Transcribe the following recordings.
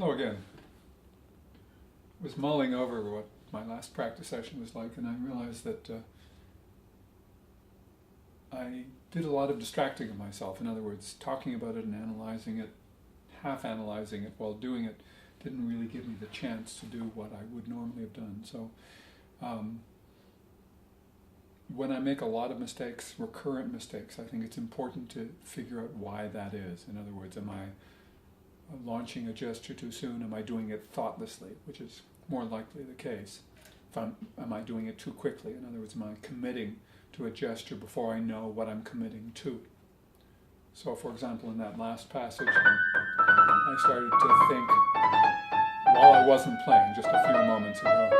Hello again. I was mulling over what my last practice session was like, and I realized that I did a lot of distracting of myself. In other words, talking about it and analyzing it, half analyzing it while doing it, didn't really give me the chance to do what I would normally have done. So when I make a lot of mistakes, recurrent mistakes, I think it's important to figure out why that is. In other words, am I launching a gesture too soon? Am I doing it thoughtlessly, which is more likely the case? Am I doing it too quickly? In other words, am I committing to a gesture before I know what I'm committing to? So, for example, in that last passage, I started to think, while I wasn't playing, just a few moments ago.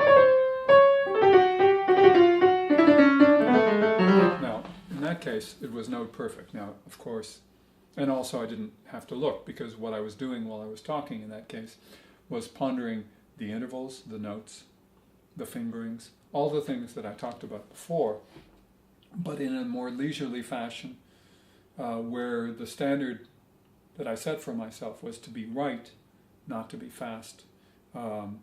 Now, in that case, it was note perfect. Now, of course, and also I didn't have to look, because what I was doing while I was talking in that case was pondering the intervals, the notes, the fingerings, all the things that I talked about before, but in a more leisurely fashion, where the standard that I set for myself was to be right, not to be fast, to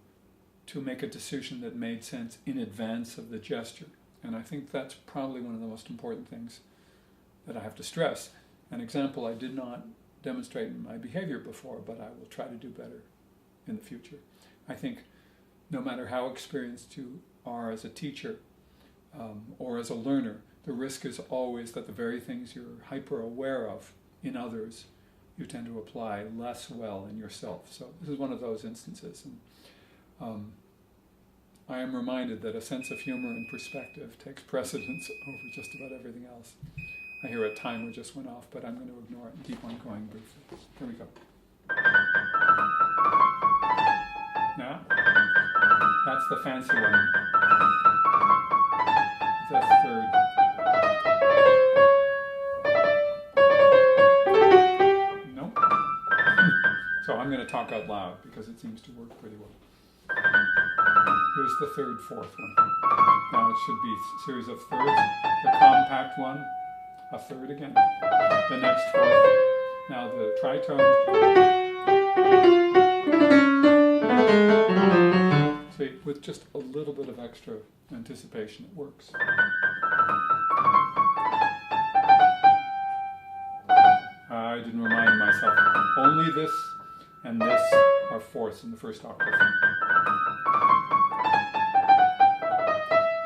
make a decision that made sense in advance of the gesture. And I think that's probably one of the most important things that I have to stress. An example I did not demonstrate in my behavior before, but I will try to do better in the future. I think no matter how experienced you are as a teacher or as a learner, the risk is always that the very things you're hyper aware of in others, you tend to apply less well in yourself. So this is one of those instances. And I am reminded that a sense of humor and perspective takes precedence over just about everything else. I hear a timer just went off, but I'm going to ignore it and keep on going briefly. Here we go. Now, that's the fancy one. That's the third. Nope. So I'm going to talk out loud because it seems to work pretty well. Here's the third, fourth one. Now it should be a series of thirds. The compact one, a third again. The next fourth. Now the tritone. See, with just a little bit of extra anticipation, it works. I didn't remind myself. Only this and this are fourths in the first octave.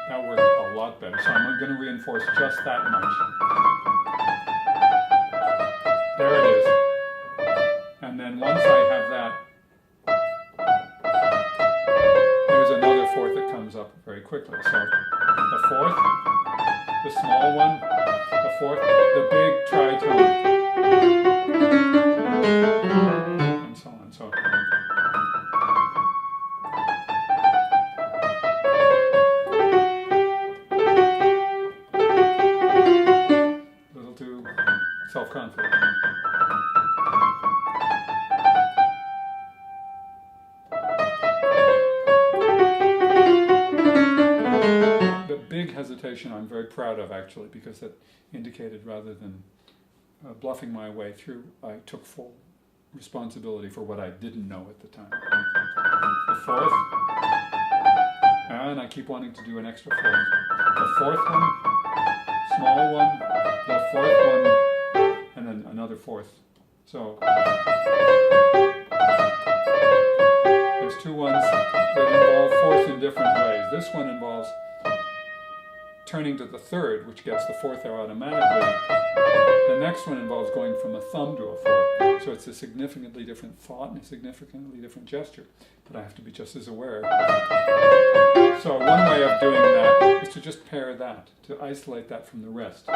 That worked a lot better, so I'm going to reinforce just that much. There it is. And then once I have that, there's another fourth that comes up very quickly. So the fourth, the small one, the fourth, the big tritone, and so on. So a little too self-confident. The big hesitation I'm very proud of, actually, because that indicated, rather than bluffing my way through, I took full responsibility for what I didn't know at the time. The fourth, and I keep wanting to do an extra fourth. The fourth one, small one, the fourth one, and then another fourth. So there's two ones that involve fourths in different ways. This one involves turning to the third, which gets the fourth there automatically. The next one involves going from a thumb to a fourth. So it's a significantly different thought and a significantly different gesture. But I have to be just as aware. So one way of doing that is to just pair that, to isolate that from the rest.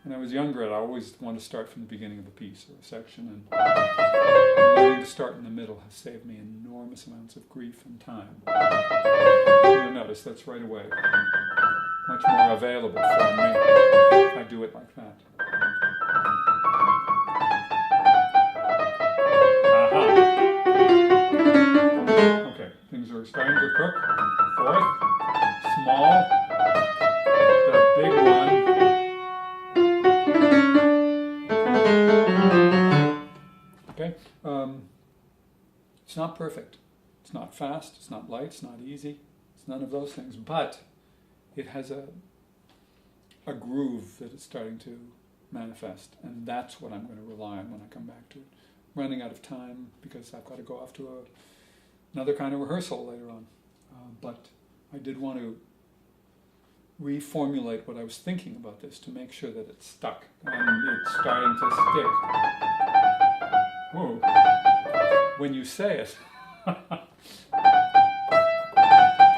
When I was younger, I always want to start from the beginning of a piece or a section, and learning to start in the middle has saved me enormous amounts of grief and time. You'll notice that's right away much more available for me if I do it like that. Aha! Okay, things are starting to cook. Fourth, small, the big one. Okay. It's not perfect. It's not fast, it's not light, it's not easy, it's none of those things, but it has a groove that it's starting to manifest, and that's what I'm going to rely on when I come back to it. I'm running out of time because I've got to go off to another kind of rehearsal later on, but I did want to reformulate what I was thinking about this to make sure that it's stuck, and it's starting to stick. Whoa. When you say it. For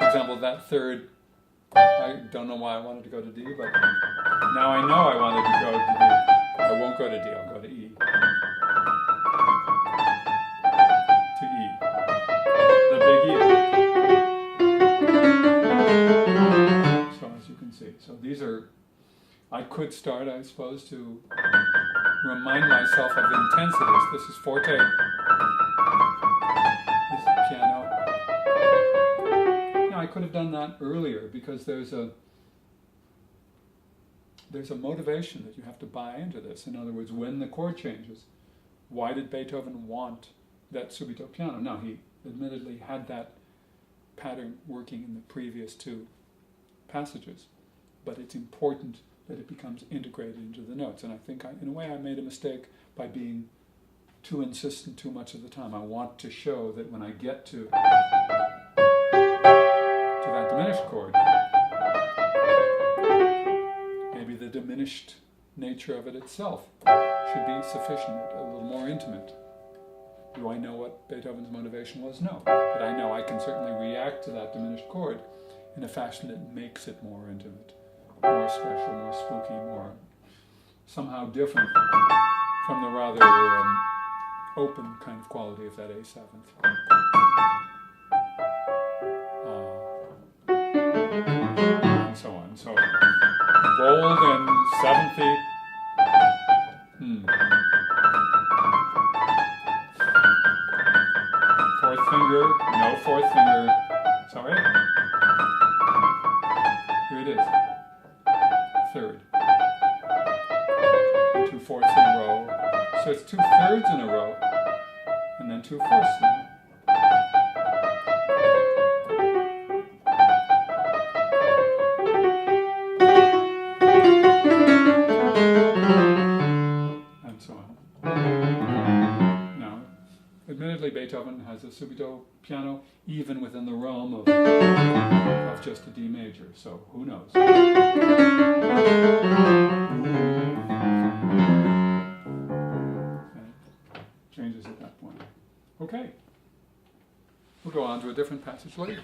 example, that third, I don't know why I wanted to go to D, but now I know I wanted to go to D. I won't go to D, I'll go to E. To E. The big E. So as you can see, so these are, I could start, I suppose, to remind myself of intensities. This is forte. This is piano. Now I could have done that earlier because there's a motivation that you have to buy into this. In other words, when the chord changes, why did Beethoven want that subito piano? Now, he admittedly had that pattern working in the previous two passages, but it's important that it becomes integrated into the notes. And I think, in a way, I made a mistake by being too insistent too much of the time. I want to show that when I get to that diminished chord, maybe the diminished nature of it itself should be sufficient, a little more intimate. Do I know what Beethoven's motivation was? No. But I know I can certainly react to that diminished chord in a fashion that makes it more intimate, more special, more spooky, more somehow different from the rather open kind of quality of that A7th. And so on. So bold and 7th. Fourth finger, no fourth finger. Sorry. Here it is. Third. And 2 fourths in a row. So it's 2 thirds in a row, and then 2 fourths in a row. Admittedly, Beethoven has a subito piano even within the realm of just a D major, so who knows? And changes at that point. Okay, we'll go on to a different passage later.